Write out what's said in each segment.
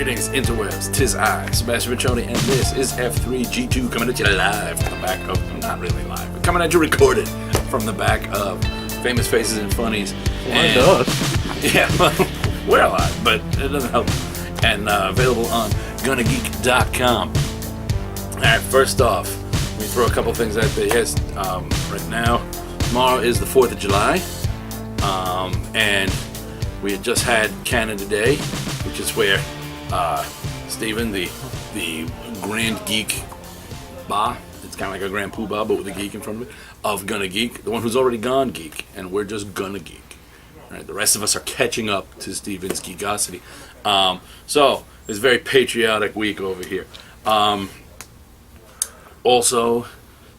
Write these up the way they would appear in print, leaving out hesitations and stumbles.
Greetings, interwebs. 'Tis I, Sebastian, and this is F3G2 coming at you live from the back of, not really live, but coming at you recorded from the back of Famous Faces and Funnies. And us. Yeah, well, we're alive, but it doesn't help. And available on GonnaGeek.com. Alright, first off, let me throw a couple things out there. Yes, right now, tomorrow is the 4th of July, and we had just had Canada Day, which is where Stephen, the Grand Geek Bah, it's kind of like a Grand Poobah, but with a geek in front of it, of Gonna Geek, the one who's already gone geek, and we're just Gonna Geek. Right, the rest of us are catching up to Stephen's geekosity. So, it's a very patriotic week over here. Also,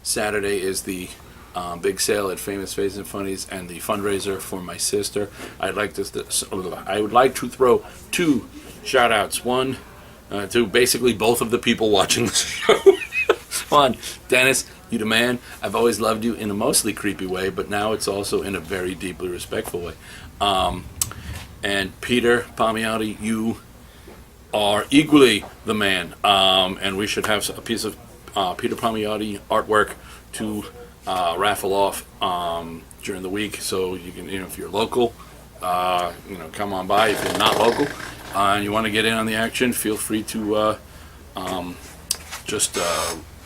Saturday is the big sale at Famous Faces and Funnies and the fundraiser for my sister. I would like to throw two shout outs. One to basically both of the people watching the show. One, Dennis, you the man. I've always loved you in a mostly creepy way, but now it's also in a very deeply respectful way. And Peter Palmiotti, you are equally the man. And we should have a piece of Peter Palmiotti artwork to raffle off during the week, so you can, if you're local, come on by. If you're not local and you want to get in on the action, feel free to just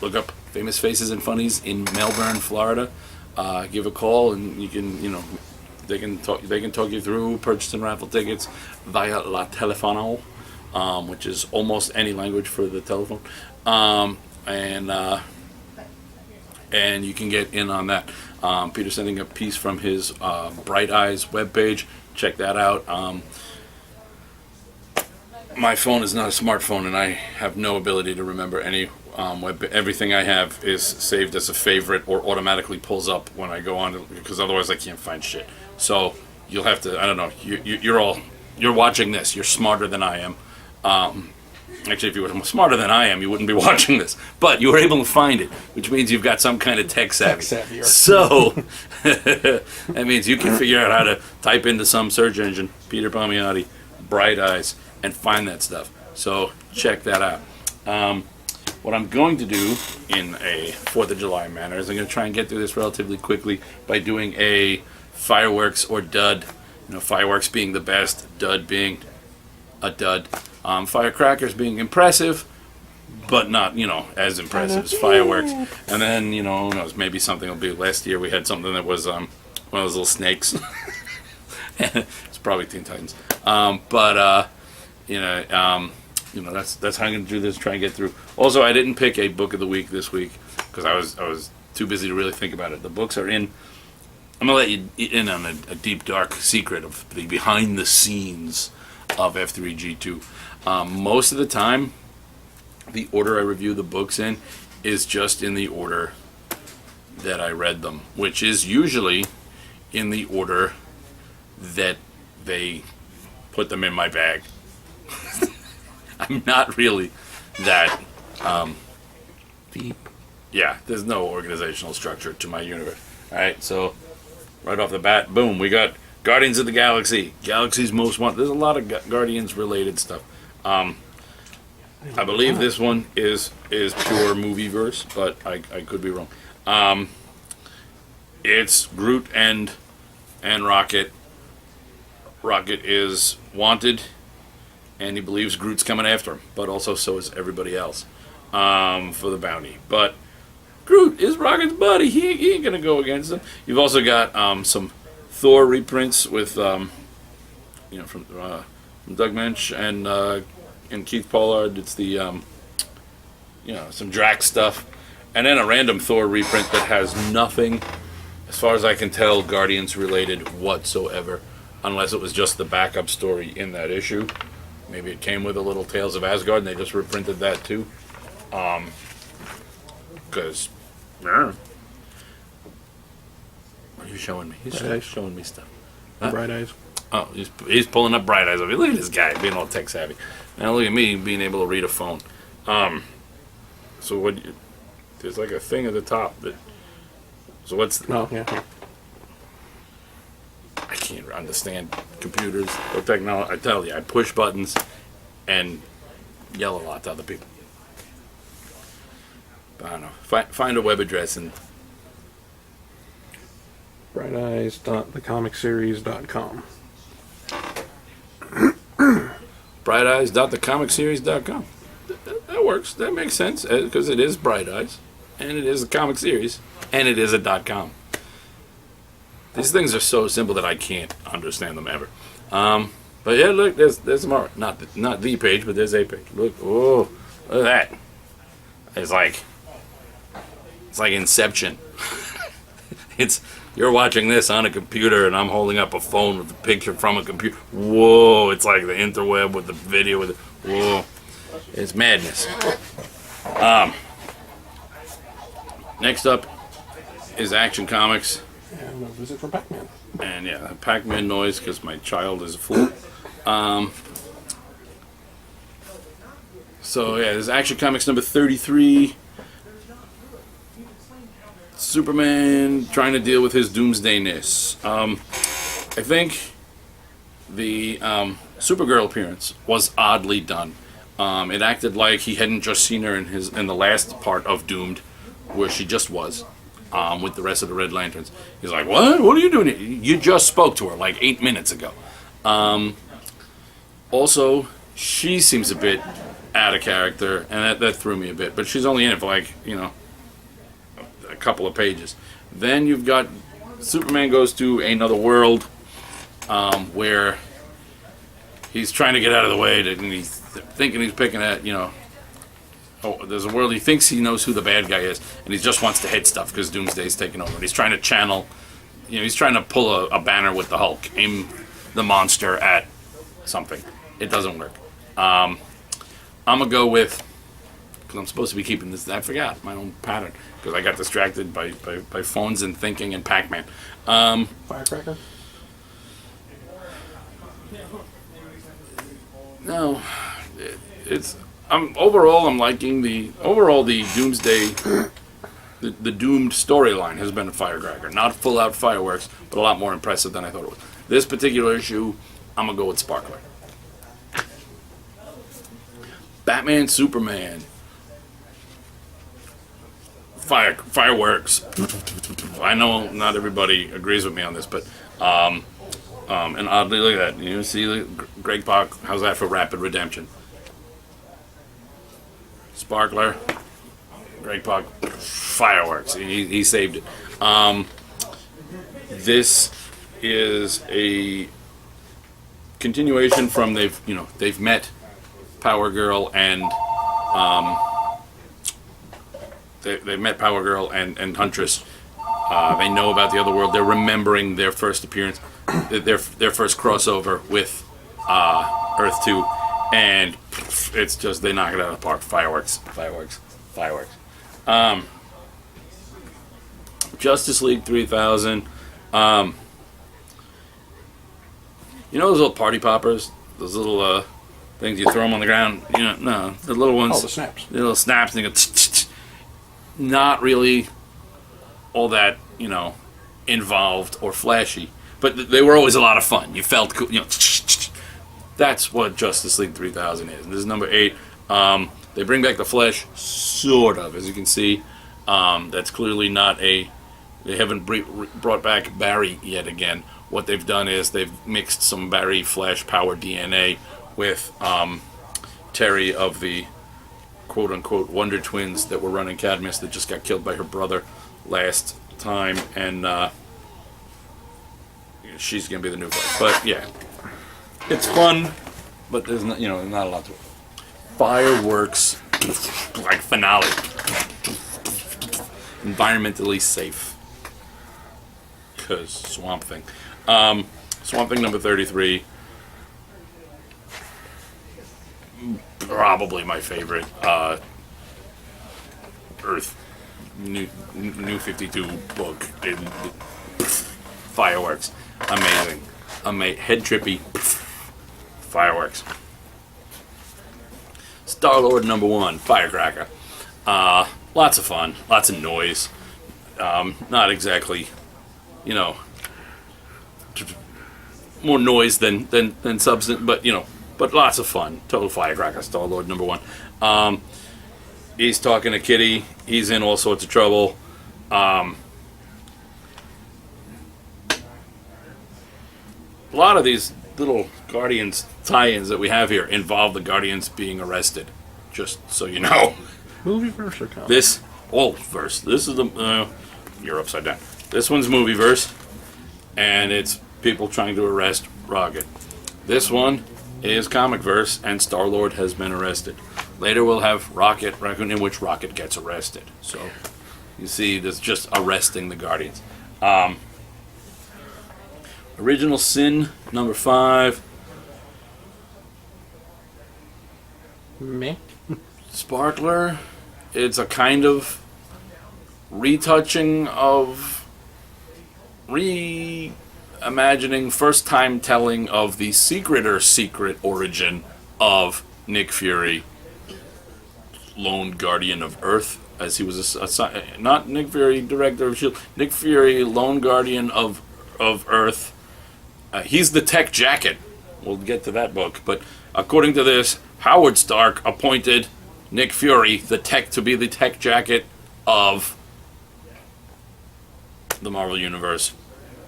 look up Famous Faces and Funnies in Melbourne, Florida. Give a call, and you can, they can talk you through purchasing raffle tickets via La Telefono, which is almost any language for the telephone, and you can get in on that. Peter's sending a piece from his Bright Eyes webpage. Check that out. My phone is not a smartphone, and I have no ability to remember any everything I have is saved as a favorite or automatically pulls up when I go on, because otherwise I can't find shit. So you'll have to, I don't know, you're watching this. You're smarter than I am. Actually, if you were smarter than I am, you wouldn't be watching this. But you were able to find it, which means you've got some kind of tech savvy. So that means you can figure out how to type into some search engine, Peter Palmiotti, Bright Eyes, and find that stuff. So check that out. What I'm going to do in a 4th of July manner is I'm going to try and get through this relatively quickly by doing a fireworks or dud. Fireworks being the best, dud being a dud. Firecrackers being impressive, but not, as impressive as fireworks. And then, who knows, maybe something will be. Last year we had something that was one of those little snakes. It's probably Teen Titans. That's how I'm going to do this, try and get through. Also, I didn't pick a book of the week this week because I was too busy to really think about it. The books are in. I'm going to let you in on a deep, dark secret of the behind the scenes of F3G2. Most of the time, the order I review the books in is just in the order that I read them, which is usually in the order that they put them in my bag. I'm not really that deep. Yeah, there's no organizational structure to my universe. Alright, so right off the bat, boom, we got Guardians of the Galaxy, Galaxy's Most Wanted. There's a lot of Guardians related stuff. I believe this one is pure movie verse, but I could be wrong. It's Groot and Rocket. Rocket is wanted, and he believes Groot's coming after him, but also so is everybody else for the bounty. But Groot is Rocket's buddy. He ain't gonna go against him. You've also got some Thor reprints with from Doug Mensch and Keith Pollard. It's the some Drax stuff, and then a random Thor reprint that has nothing, as far as I can tell, Guardians related whatsoever, unless it was just the backup story in that issue. Maybe it came with a little Tales of Asgard and they just reprinted that too. Because what are you showing me? He's showing me stuff. Bright Eyes. Oh, he's pulling up Bright Eyes. Look at this guy being all tech savvy. Now look at me being able to read a phone. So there's like a thing at the top that. So what's? Oh yeah. I can't understand computers or technology. I tell you, I push buttons, and yell a lot to other people. But I don't know. Find a web address and brighteyes.thecomicseries.com. brighteyes.thecomicseries.com. That works. That makes sense because it is Bright Eyes, and it is a comic series, and it is a .com. These things are so simple that I can't understand them ever. But yeah, look, there's some art. Not the page, but there's a page. Look, look at that. It's like Inception. You're watching this on a computer, and I'm holding up a phone with a picture from a computer. Whoa! It's like the interweb with the video with it. Whoa! It's madness. Next up is Action Comics. And a visit from Pac-Man. And yeah, Pac-Man noise because my child is a fool. So yeah, there's Action Comics number 33. Superman trying to deal with his doomsdayness. I think the Supergirl appearance was oddly done. It acted like he hadn't just seen her in the last part of Doomed, where she just was. With the rest of the Red Lanterns. He's like, what? What are you doing here? You just spoke to her like 8 minutes ago. Also, she seems a bit out of character, and that threw me a bit. But she's only in it for like, a couple of pages. Then you've got Superman goes to another world where he's trying to get out of the way, and he's thinking he's picking at, there's a world he thinks he knows who the bad guy is, and he just wants to hit stuff because Doomsday's taking over. And he's trying to channel, he's trying to pull a banner with the Hulk, aim the monster at something. It doesn't work. I'm gonna go with, because I'm supposed to be keeping this. I forgot my own pattern because I got distracted by phones and thinking and Pac-Man. Firecracker? No, it's. Overall, I'm liking the Doomsday, the Doomed storyline has been a firecracker. Not full out fireworks, but a lot more impressive than I thought it was. This particular issue, I'm gonna go with Sparkler. Batman, Superman, fireworks. I know not everybody agrees with me on this, but and oddly, look at that. See, Greg Pak, how's that for rapid redemption? Sparkler, Greg Pak, fireworks. He saved it. This is a continuation from they've met Power Girl and they've met Power Girl and Huntress. They know about the other world. They're remembering their first appearance, their first crossover with Earth 2. And it's just, they knock it out of the park. Fireworks. Justice League 3000. Those little party poppers? Those little things, you throw them on the ground? No, the little ones. Oh, the snaps. The little snaps, and they go tch. Not really all that, involved or flashy. But they were always a lot of fun. You felt cool, That's what Justice League 3000 is. This is number 8. They bring back the Flash, sort of, as you can see. That's clearly not they haven't brought back Barry yet again. What they've done is they've mixed some Barry Flash power DNA with Terry of the quote-unquote Wonder Twins that were running Cadmus that just got killed by her brother last time. And she's going to be the new Flash. But, yeah. It's fun, but there's not a lot to it. Fireworks, like finale. Environmentally safe. Because Swamp Thing. Swamp Thing number 33. Probably my favorite. Earth. New 52 book. Fireworks. Amazing. Head trippy. Fireworks. Star-Lord number 1, Firecracker. Lots of fun, lots of noise. Not exactly, more noise than substance, but but lots of fun. Total firecracker, Star-Lord #1. He's talking to Kitty. He's in all sorts of trouble. A lot of these little Guardians tie-ins that we have here involve the Guardians being arrested. Just so you know. Movie verse or comic? This old verse. This is the you're upside down. This one's movie verse, and it's people trying to arrest Rocket. This one is comic verse, and Star-Lord has been arrested. Later we'll have Rocket, in which Rocket gets arrested. So you see, there's just arresting the Guardians. Original Sin #5. Meh. Sparkler. It's a kind of retouching of reimagining, first time telling of the secret origin of Nick Fury, lone guardian of Earth, as he was not Nick Fury, director of S.H.I.E.L.D., Nick Fury, lone guardian of Earth. He's the tech jacket. We'll get to that book, but according to this, Howard Stark appointed Nick Fury to be the tech jacket of the Marvel Universe,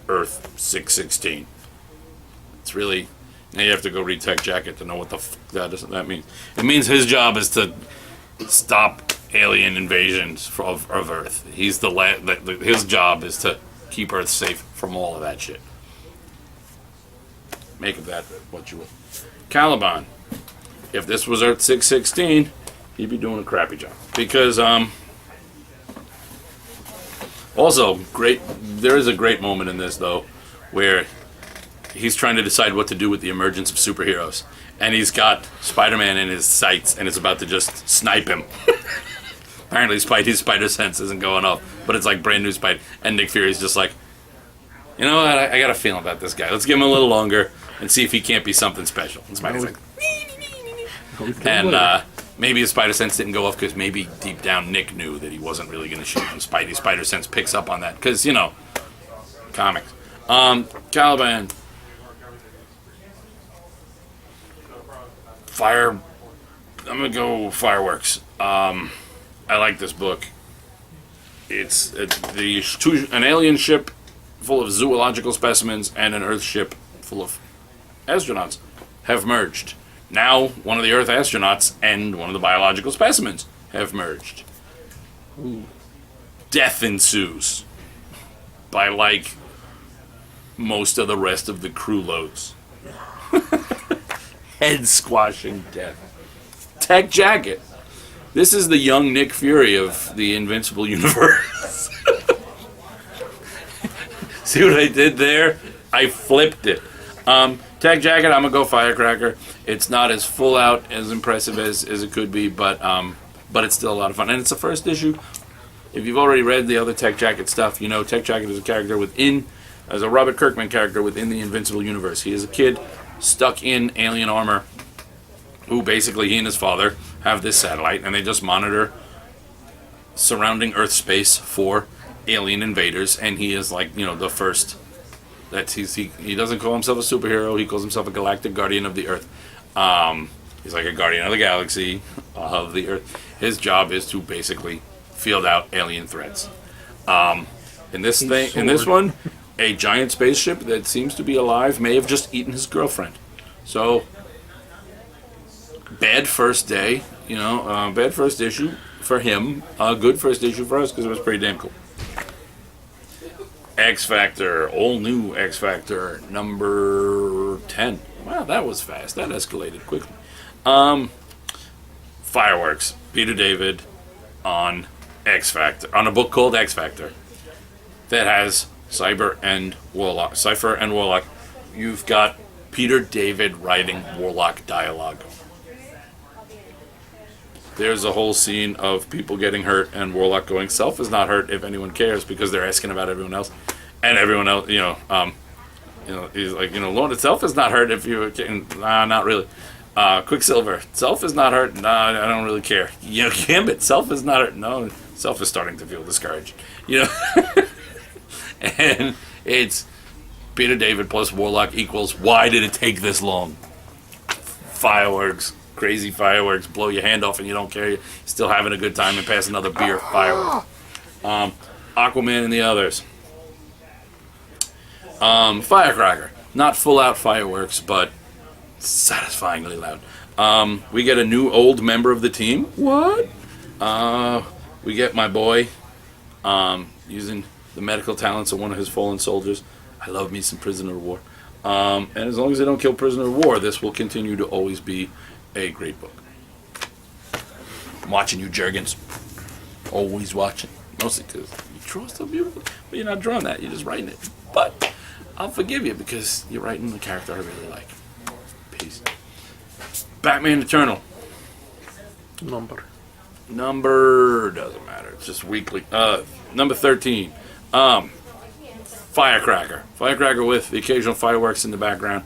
Earth 616. It's really, now you have to go read Tech Jacket to know what the that means. It means his job is to stop alien invasions of Earth. He's his job is to keep Earth safe from all of that shit. Make of that what you will. Caliban. If this was Earth 616, he'd be doing a crappy job. Because, also, there is a great moment in this, though, where he's trying to decide what to do with the emergence of superheroes. And he's got Spider-Man in his sights, and is about to just snipe him. Apparently, his spider sense isn't going off, but it's like brand new Spider. And Nick Fury's just like, you know what, I got a feeling about this guy. Let's give him a little longer and see if he can't be something special. And Spider's like, and maybe his spider sense didn't go off because maybe deep down Nick knew that he wasn't really going to shoot him. Spider sense picks up on that because, you know, comics. Caliban. I'm going to go Fireworks. I like this book. It's an alien ship full of zoological specimens and an Earth ship full of astronauts have merged. Now, one of the Earth astronauts and one of the biological specimens have merged. Ooh. Death ensues by, like, most of the rest of the crew loads. Head-squashing death. Tech Jacket. This is the young Nick Fury of the Invincible Universe. See what I did there? I flipped it. Tech Jacket, I'm going to go Firecracker. It's not as full out, as impressive as it could be, but it's still a lot of fun. And it's the first issue. If you've already read the other Tech Jacket stuff, you know Tech Jacket is a character as a Robert Kirkman character within the Invincible Universe. He is a kid stuck in alien armor who basically, he and his father have this satellite, and they just monitor surrounding Earth space for alien invaders, and he is like, you know, the first. He doesn't call himself a superhero. He calls himself a galactic guardian of the Earth. He's like a guardian of the galaxy, of the Earth. His job is to basically field out alien threats. In this one, a giant spaceship that seems to be alive may have just eaten his girlfriend. So, bad first day, you know, bad first issue for him. Good first issue for us because it was pretty damn cool. X Factor, all new X Factor, number 10. Wow, that was fast. That escalated quickly. Fireworks, Peter David on X Factor, on a book called X Factor that has Cypher and Warlock. You've got Peter David writing Warlock dialogue. There's a whole scene of people getting hurt and Warlock going, "Self is not hurt if anyone cares," because they're asking about everyone else. And everyone else, he's like, Lord itself is not hurt if you can. Nah, not really. Quicksilver, Self is not hurt. Nah, I don't really care. Gambit, Self is not hurt. No, Self is starting to feel discouraged. And it's Peter David plus Warlock equals, why did it take this long? fireworks, crazy fireworks, blow your hand off and you don't care. You're still having a good time and pass another beer. Fireworks. Aquaman and the others. Firecracker. Not full out fireworks, but satisfyingly loud. We get a new old member of the team. What? We get my boy using the medical talents of one of his fallen soldiers. I love me some prisoner of war. And as long as they don't kill prisoner of war, this will continue to always be a great book. I'm watching you, Jergens. Always watching. Mostly because you draw so beautifully. But you're not drawing that, you're just writing it. But I'll forgive you because you're writing the character I really like. Peace. Batman Eternal. Number doesn't matter. It's just weekly. Number 13. Firecracker. Firecracker with the occasional fireworks in the background.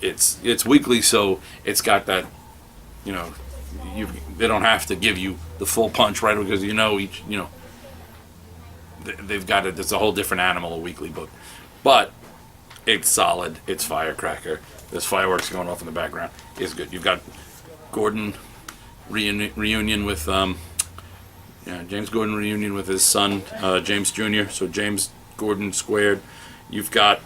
It's weekly, so it's got that. You know, they don't have to give you the full punch right because they've got it. It's a whole different animal. A weekly book, but it's solid. It's Firecracker. There's fireworks going off in the background. It's good. You've got Gordon reunion with James Gordon reunion with his son James Jr. So James Gordon squared. You've got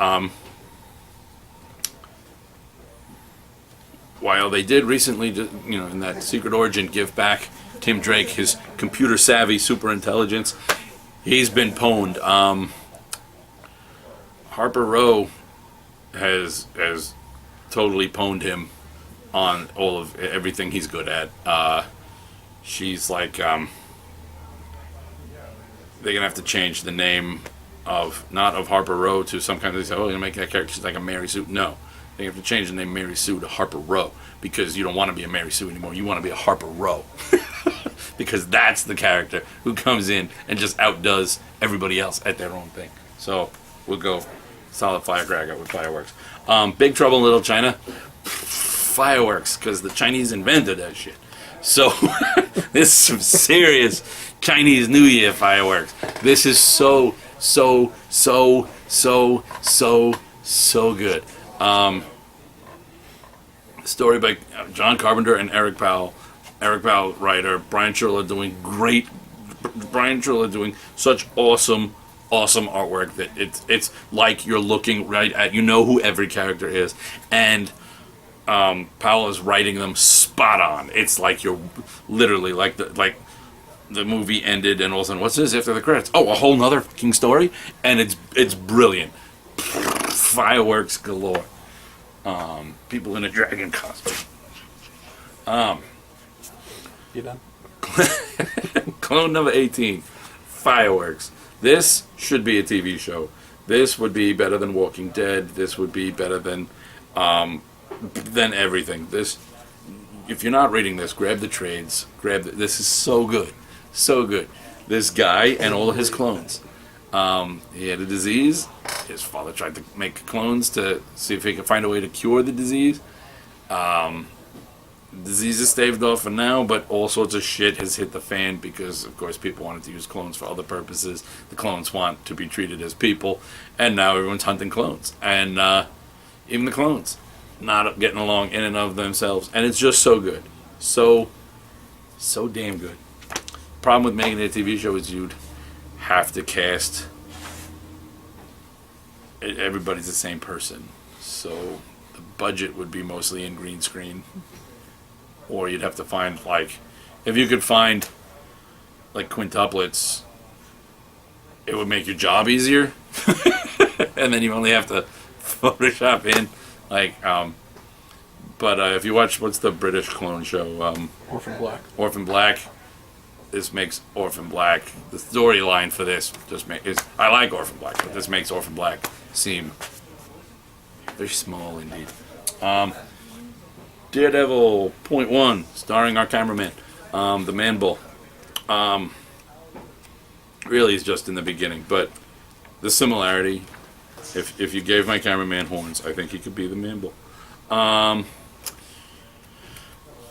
while they did recently, in that Secret Origin, give back Tim Drake his computer savvy super intelligence. He's been pwned. Harper Row has totally pwned him on all of everything he's good at. She's like, they're gonna have to change the name of not of Harper Row to some kind of. They say, oh, you're gonna make that character. She's like a Mary Sue. No, they have to change the name Mary Sue to Harper Row because you don't want to be a Mary Sue anymore. You want to be a Harper Row because that's the character who comes in and just outdoes everybody else at their own thing. So we'll go solid Firecracker with fireworks. Big Trouble in Little China. Fireworks, because the Chinese invented that shit. So this is some serious Chinese New Year fireworks. This is so good. Story by John Carpenter and Eric Powell. Eric Powell, writer. Brian Churla doing great. Brian Churla doing such awesome artwork that it's like you're looking right at. You know who every character is, and Powell is writing them spot on. It's like you're literally like the movie ended and all of a sudden, what's this after the credits? Oh, a whole nother fucking story, and it's brilliant. Fireworks galore. People in a dragon costume. You done? Clone number 18. Fireworks. This should be a TV show. This would be better than Walking Dead. This would be better than everything. This, if you're not reading this, grab the trades. This is so good, so good. This guy and all of his clones. He had a disease. His father tried to make clones to see if he could find a way to cure the disease. Disease is staved off for now, but all sorts of shit has hit the fan because, of course, people wanted to use clones for other purposes. The clones want to be treated as people, and now everyone's hunting clones. And even the clones not getting along in and of themselves. And it's just so good. So damn good. Problem with making it a TV show is you'd have to cast everybody's the same person. So the budget would be mostly in green screen. Or you'd have to find, if you could find, quintuplets, it would make your job easier. And then you only have to Photoshop in, but if you watch, what's the British clone show? Orphan Black. Orphan Black. This makes Orphan Black, the storyline for this I like Orphan Black, but this makes Orphan Black seem very small indeed. Daredevil .1, starring our cameraman, the Man Bull. Really, he's just in the beginning, but the similarity, if you gave my cameraman horns, I think he could be the Man Bull.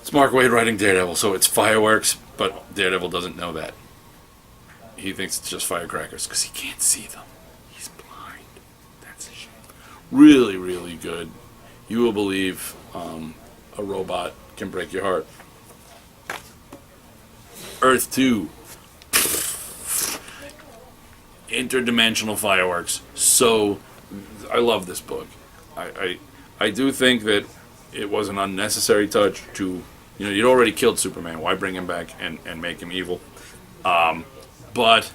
It's Mark Waid writing Daredevil, so it's fireworks, but Daredevil doesn't know that. He thinks it's just firecrackers, because he can't see them. He's blind. That's a shame. Really, really good. You will believe a robot can break your heart. Earth 2. Interdimensional fireworks. So, I love this book. I do think that it was an unnecessary touch to, you'd already killed Superman. Why bring him back and make him evil? But,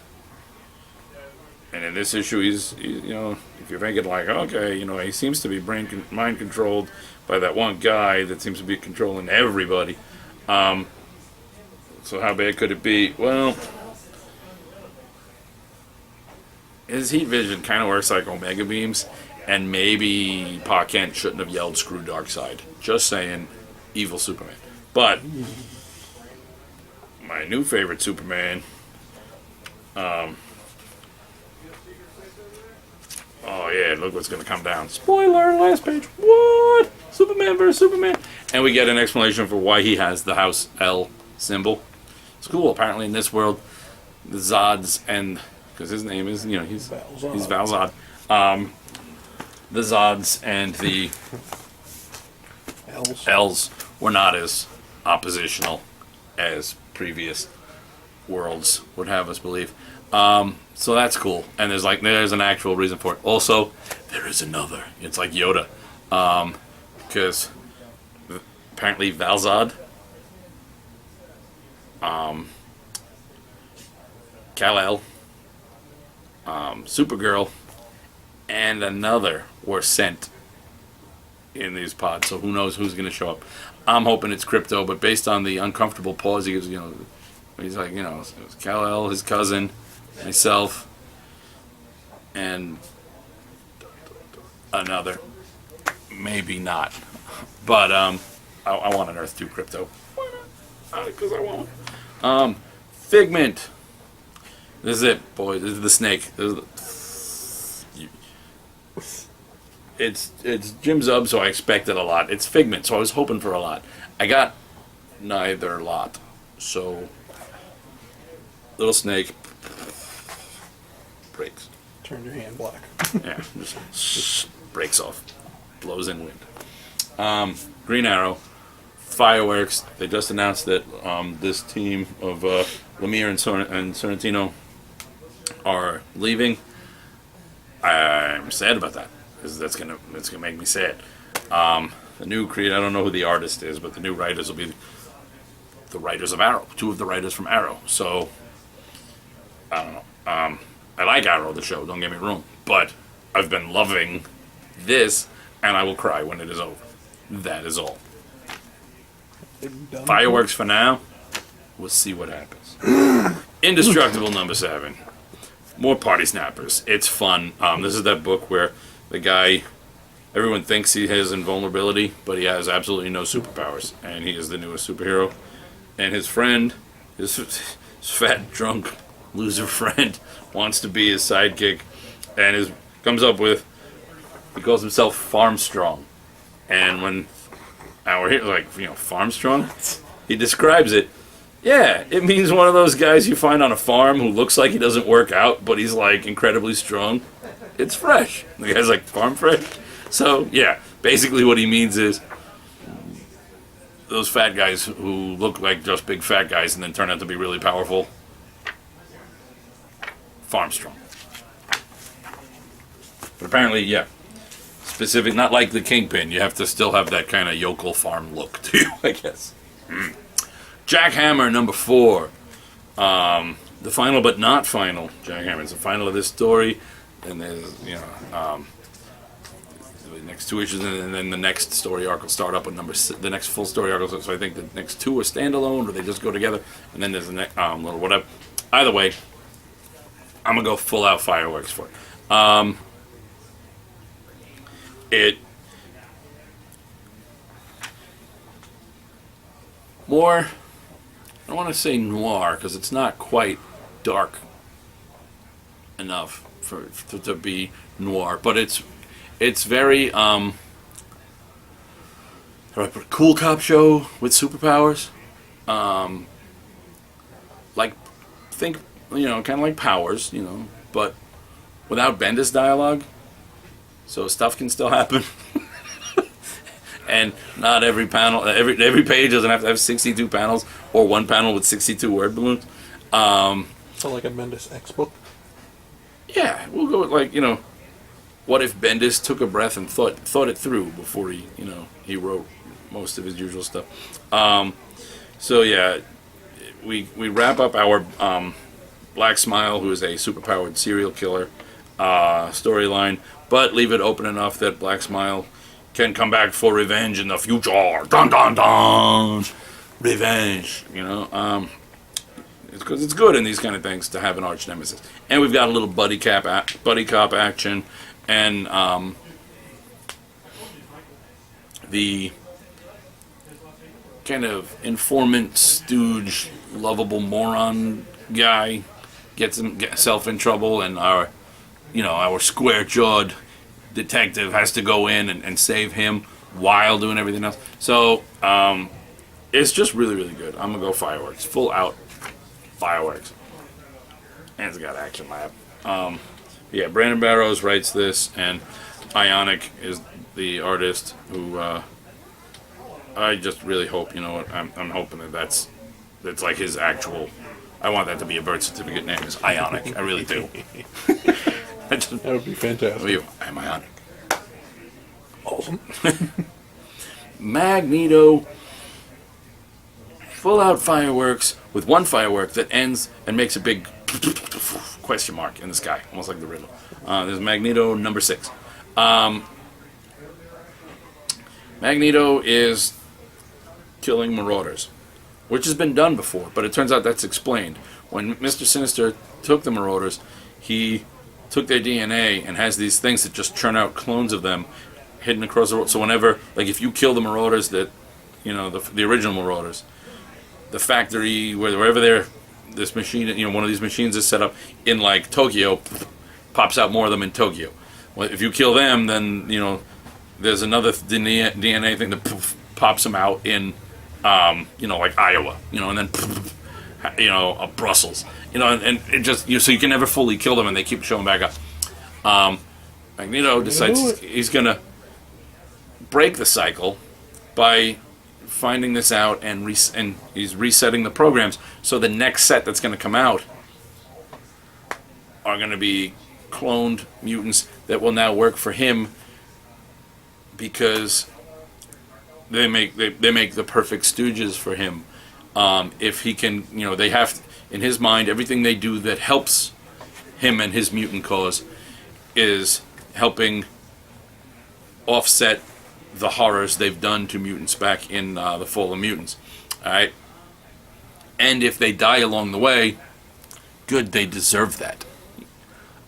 and in this issue, he's if you're thinking like, okay, he seems to be mind controlled by that one guy that seems to be controlling everybody. So how bad could it be? Well, his heat vision kind of works like Omega beams, and maybe Pa Kent shouldn't have yelled "Screw Darkseid." Just saying, evil Superman. But my new favorite Superman. Oh yeah, look what's gonna come down. Spoiler, last page. What? Superman versus Superman. And we get an explanation for why he has the House L symbol. It's cool. Apparently in this world, the Zods and, because his name is, he's Val-Zod. The Zods and the L's were not as oppositional as previous worlds would have us believe. So that's cool. And there's an actual reason for it. Also, there is another. It's like Yoda. Because apparently Val-Zod, Kal-El, Supergirl, and another were sent in these pods. So who knows who's going to show up. I'm hoping it's Crypto, but based on the uncomfortable pause he gives, he's like, it was Kal-El, his cousin, myself, and another. Maybe not. But I want an Earth 2 Crypto. Why not? Because I want one. Figment. This is it, boys. This is the snake. It's Jim Zub, so I expected a lot. It's Figment, so I was hoping for a lot. I got neither lot. So, little snake breaks. Turn your hand black. Yeah, just breaks off. Blows in wind. Green Arrow. Fireworks. They just announced that this team of Lemire and Sorrentino are leaving. I'm sad about that because that's gonna make me sad. The new creator, I don't know who the artist is, but the new writers will be the writers of Arrow. Two of the writers from Arrow. So I don't know. I like Arrow, the show. Don't get me wrong, but I've been loving this, and I will cry when it is over. That is all. Fireworks for now. We'll see what happens. Indestructible #7. More party snappers. It's fun. This is that book where the guy, everyone thinks he has invulnerability, but he has absolutely no superpowers, and he is the newest superhero. And his friend, his fat, drunk, loser friend, wants to be his sidekick, and comes up with, he calls himself Farmstrong. And when our hero, Farmstrong, he describes it. Yeah, it means one of those guys you find on a farm who looks like he doesn't work out, but he's incredibly strong. It's fresh. The guy's farm fresh. So yeah, basically what he means is those fat guys who look like just big fat guys and then turn out to be really powerful. Farm strong. But apparently, yeah. Specific, not like the Kingpin. You have to still have that kind of yokel farm look to you, I guess. Jackhammer #4. The final but not final Jackhammer. It's the final of this story. And there's, the next 2 issues, and then the next story arc will start up with the next full story arc. So I think the next 2 are standalone, or they just go together. And then there's the next little whatever. Either way, I'm gonna go full out fireworks for it. More, I don't want to say noir because it's not quite dark enough to be noir, but it's very how do I put it? Cool cop show with superpowers. Think kind of like Powers, but without Bendis dialogue, so stuff can still happen. and not every panel, every page doesn't have to have 62 panels or one panel with 62 word balloons. So like a Bendis X book. Yeah, we'll go with like, what if Bendis took a breath and thought it through before he wrote most of his usual stuff. So yeah, we wrap up our Black Smile, who is a superpowered serial killer storyline, but leave it open enough that Black Smile can come back for revenge in the future. Dun dun dun, revenge. Because it's good in these kind of things to have an arch nemesis. And we've got a little buddy cop action, and the kind of informant, stooge, lovable moron guy gets himself in trouble, and our square-jawed detective has to go in and save him while doing everything else. So it's just really, really good. I'm gonna go fireworks, full out fireworks, and it's got Action Lab. Yeah, Brandon Barrows writes this, and Ionic is the artist who I just really hope, I'm hoping that's like his actual. I want that to be a birth certificate name, is Ionic. I really do. That would be fantastic. I'm Ionic. Awesome. Magneto, full out fireworks with one firework that ends and makes a big question mark in the sky, almost like the riddle. There's Magneto number 6. Magneto is killing Marauders, which has been done before, but it turns out that's explained. When Mr. Sinister took the Marauders, he took their DNA and has these things that just churn out clones of them hidden across the world. So whenever, like if you kill the Marauders that, the original Marauders, the factory, wherever this machine, one of these machines is set up in like Tokyo, pops out more of them in Tokyo. Well, if you kill them, then, there's another DNA thing that pops them out in, like Iowa, and then, Brussels, and it just, so you can never fully kill them and they keep showing back up. Magneto decides he's going to break the cycle by finding this out, and he's resetting the programs, so the next set that's going to come out are going to be cloned mutants that will now work for him, because they make the perfect stooges for him. If he can, they have, in his mind, everything they do that helps him and his mutant cause is helping offset the horrors they've done to mutants back in the Fall of Mutants. Alright? And if they die along the way, good, they deserve that.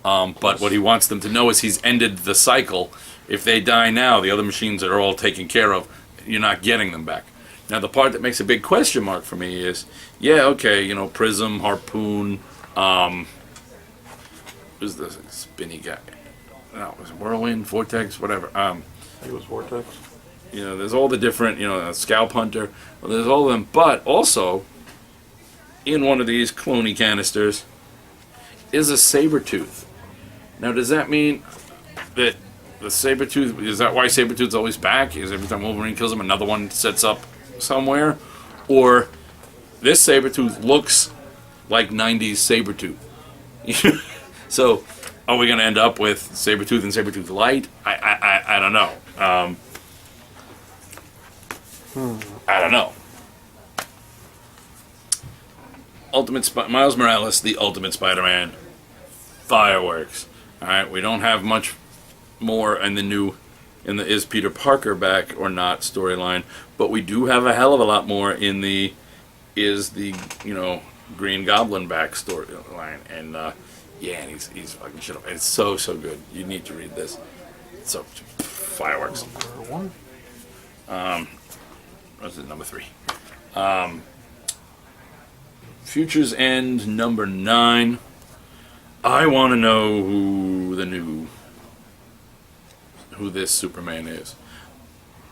But what he wants them to know is he's ended the cycle. If they die now, the other machines that are all taken care of, you're not getting them back. Now, the part that makes a big question mark for me is, Prism, Harpoon, who's the spinny guy? No, it was Whirlwind, Vortex, whatever. It was Vortex. There's all the different, Scalp Hunter. Well, there's all of them. But also, in one of these cloney canisters, is a Sabretooth. Now, does that mean that the Sabretooth, is that why Sabretooth's always back? Is every time Wolverine kills him, another one sets up somewhere? Or this Sabretooth looks like 90s Sabretooth. So, are we going to end up with Sabretooth and Sabretooth Light? I don't know. I don't know. Miles Morales, the Ultimate Spider-Man. Fireworks. Alright, we don't have much more in the Is Peter Parker back or not storyline, but we do have a hell of a lot more in the Is the Green Goblin back storyline, and and he's fucking shit up. It's so good. You need to read this. So fireworks. Number 1. What's it? Number 3. Futures End number 9. I want to know who this Superman is.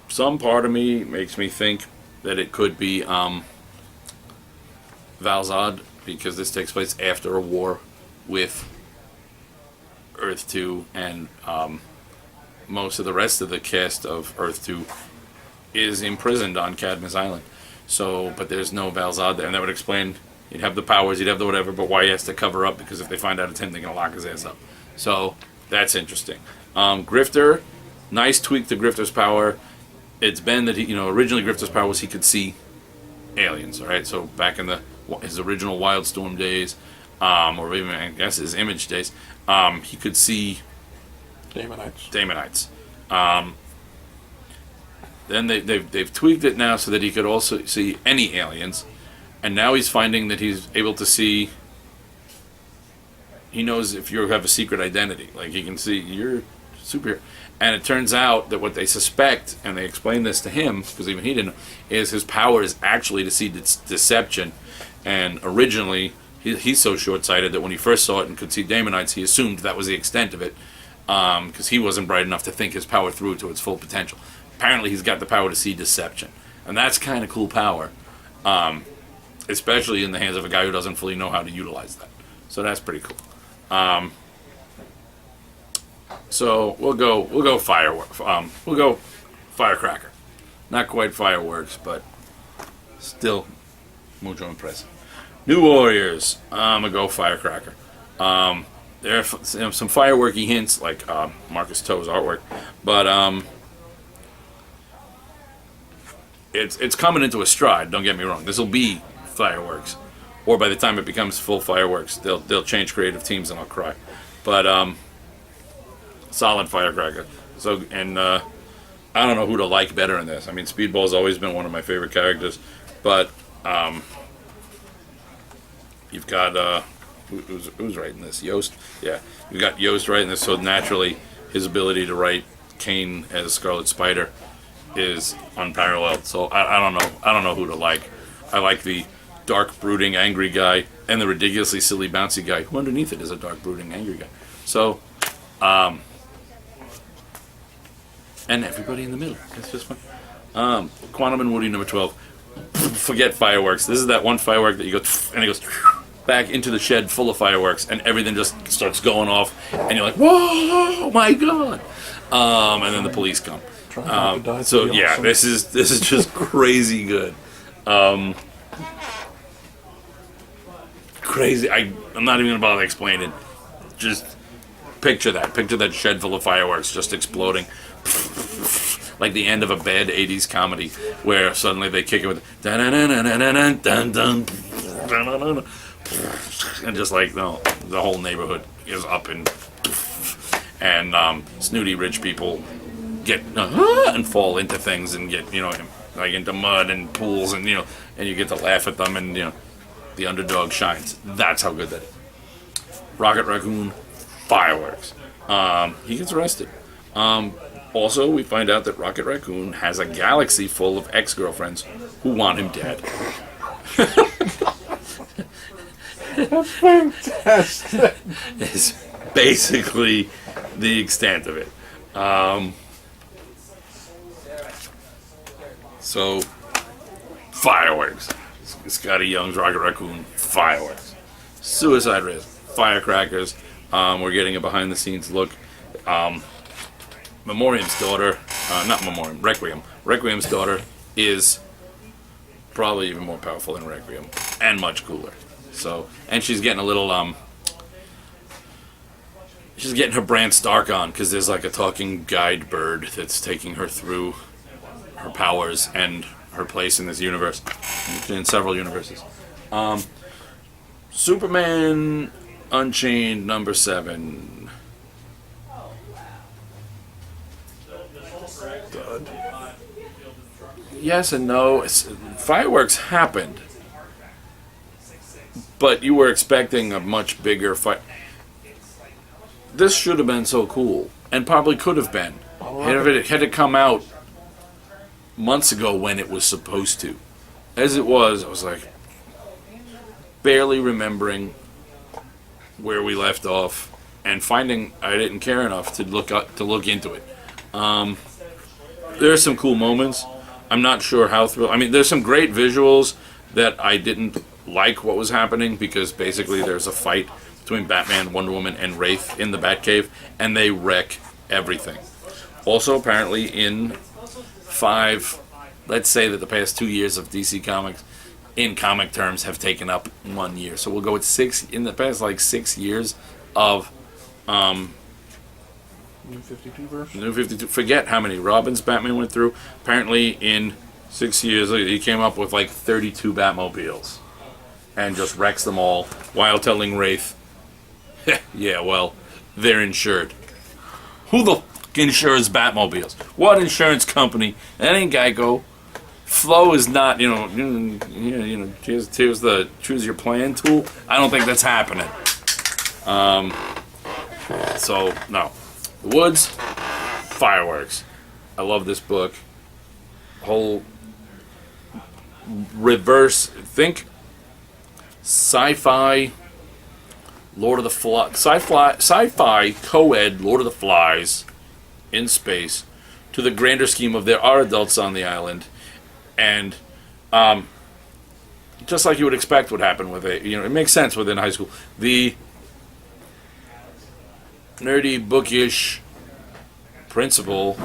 Some part of me makes me think that it could be Val-Zod, because this takes place after a war with Earth 2, and most of the rest of the cast of Earth 2 is imprisoned on Cadmus Island. So, but there's no Val-Zod there, and that would explain. He'd have the powers, he'd have the whatever, but why he has to cover up, because if they find out it's him, they're gonna lock his ass up. So that's interesting. Grifter, nice tweak to Grifter's power. It's been that originally Grifter's power was he could see aliens. All right, so back in his original Wildstorm days, or even I guess his Image days, he could see Daemonites. Then they've tweaked it now so that he could also see any aliens, and now he's finding that he's able to see. He knows if you have a secret identity, like he can see you're superhero. And it turns out that what they suspect, and they explain this to him because even he didn't know, is his power is actually to see deception. And originally, he's so short-sighted that when he first saw it and could see Daemonites, he assumed that was the extent of it, because he wasn't bright enough to think his power through to its full potential. Apparently, he's got the power to see deception, and that's kind of cool power, especially in the hands of a guy who doesn't fully know how to utilize that. So that's pretty cool. So we'll go fireworks. We'll go firecracker. Not quite fireworks, but still mucho impressive. New Warriors. I'm gonna go firecracker. There are some fireworky hints, like Marcus Toe's artwork, but it's coming into a stride. Don't get me wrong. This will be fireworks, or by the time it becomes full fireworks, they'll change creative teams and I'll cry. But solid firecracker. So I don't know who to like better in this. I mean, Speedball's always been one of my favorite characters, but you've got who's writing this? Yost. Yeah, you've got Yost writing this. So naturally, his ability to write Kane as Scarlet Spider is unparalleled. So I don't know who to like. I like the dark, brooding, angry guy, and the ridiculously silly, bouncy guy, who underneath it is a dark, brooding, angry guy. So, and everybody in the middle. It's just fun. Quantum and Woody number 12. Forget fireworks. This is that one firework that you go, and it goes back into the shed full of fireworks, and everything just starts going off, and you're like, whoa, my God. And then the police come. So yeah, awesome. This is just crazy good. Crazy. I'm not even gonna bother explaining. Just picture that shed full of fireworks just exploding, like the end of a bad '80s comedy, where suddenly they kick it with dun dun dun dun dun, and just like the whole neighborhood is up and snooty rich people get and fall into things and get like into mud and pools and and you get to laugh at them and the underdog shines. That's how good that is. Rocket Raccoon, fireworks. He gets arrested. Also, we find out that Rocket Raccoon has a galaxy full of ex-girlfriends who want him dead. That's fantastic. It's basically the extent of it. So, fireworks. Scotty Young's Rocket Raccoon, fireworks. Suicide Risk, firecrackers. We're getting a behind-the-scenes look. Memoriam's daughter, Requiem. Requiem's daughter is probably even more powerful than Requiem, and much cooler. So, and she's getting a little, she's getting her Bran Stark on, because there's like a talking guide bird that's taking her through her powers and her place in this universe, in several universes. Superman Unchained number 7. Dud. Yes and no. Fireworks happened, but you were expecting a much bigger fight. This should have been so cool, and probably could have been. Had it come out months ago when it was supposed to. As it was, I was like barely remembering where we left off and finding I didn't care enough to look into it. There are some cool moments. I'm not sure how thrilled. I mean, there's some great visuals that I didn't like what was happening, because basically there's a fight between Batman, Wonder Woman, and Wraith in the Batcave, and they wreck everything. Also, apparently in 5 let's say that the past 2 years of DC Comics, in comic terms, have taken up 1 year. So we'll go with 6 in the past, like 6 years of New 52 verse. New 52. Forget how many Robins Batman went through. Apparently, in 6 years, he came up with like 32 Batmobiles, and just wrecks them all while telling Wraith, "Yeah, well, they're insured." Who the f*** insures Batmobiles? What insurance company? That ain't Geico. Flow is not, here's the choose your plan tool. I don't think that's happening. So, no. The Woods, fireworks. I love this book. Whole reverse, think sci-fi Lord of the Flies, sci-fi co-ed Lord of the Flies in space to the grander scheme of there are adults on the island, and just like you would expect would happen with it, it makes sense within high school. The nerdy, bookish principal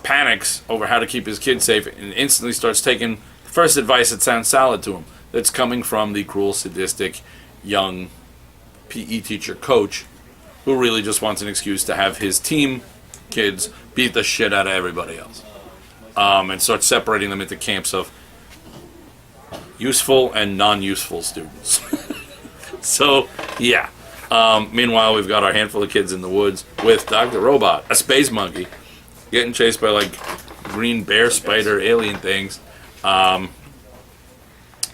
panics over how to keep his kid safe and instantly starts taking the first advice that sounds solid to him, that's coming from the cruel, sadistic, young PE teacher coach who really just wants an excuse to have his team kids beat the shit out of everybody else, and start separating them into camps of useful and non-useful students. So, yeah. Meanwhile, we've got our handful of kids in the woods with Dr. Robot, a space monkey, getting chased by like green bear spider alien things.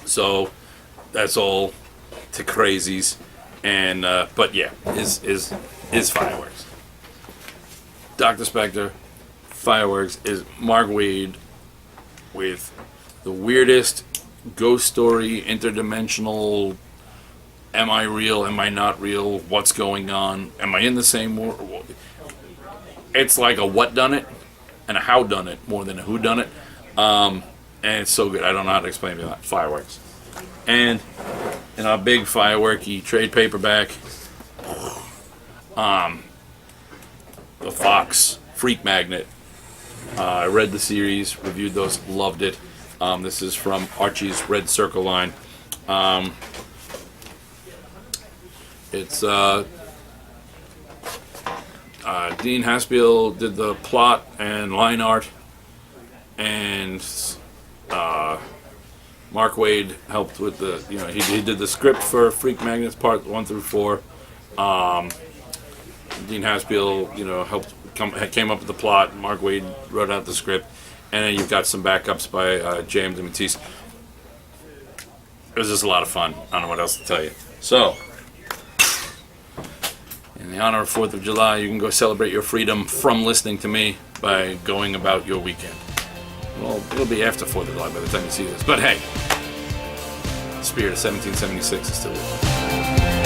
So that's all to crazies, and but yeah, is fireworks. Dr. Spectre, fireworks is Mark Waid with the weirdest ghost story, interdimensional. Am I real? Am I not real? What's going on? Am I in the same world? It's like a what done it and a how done it more than a who done it. And it's so good. I don't know how to explain it. That. Fireworks. And in a big fireworky trade paperback, the Fox Freak Magnet. I read the series, reviewed those, loved it. This is from Archie's Red Circle line. It's Dean Haspiel did the plot and line art, and Mark Waid helped with the, he did the script for Freak Magnets Part 1 through 4. Dean Haspiel, came up with the plot. Mark Waid wrote out the script, and then you've got some backups by James DeMatteis. It was just a lot of fun. I don't know what else to tell you. So, in the honor of 4th of July, you can go celebrate your freedom from listening to me by going about your weekend. Well, it'll be after 4th of July by the time you see this. But hey, the spirit of 1776 is still with you.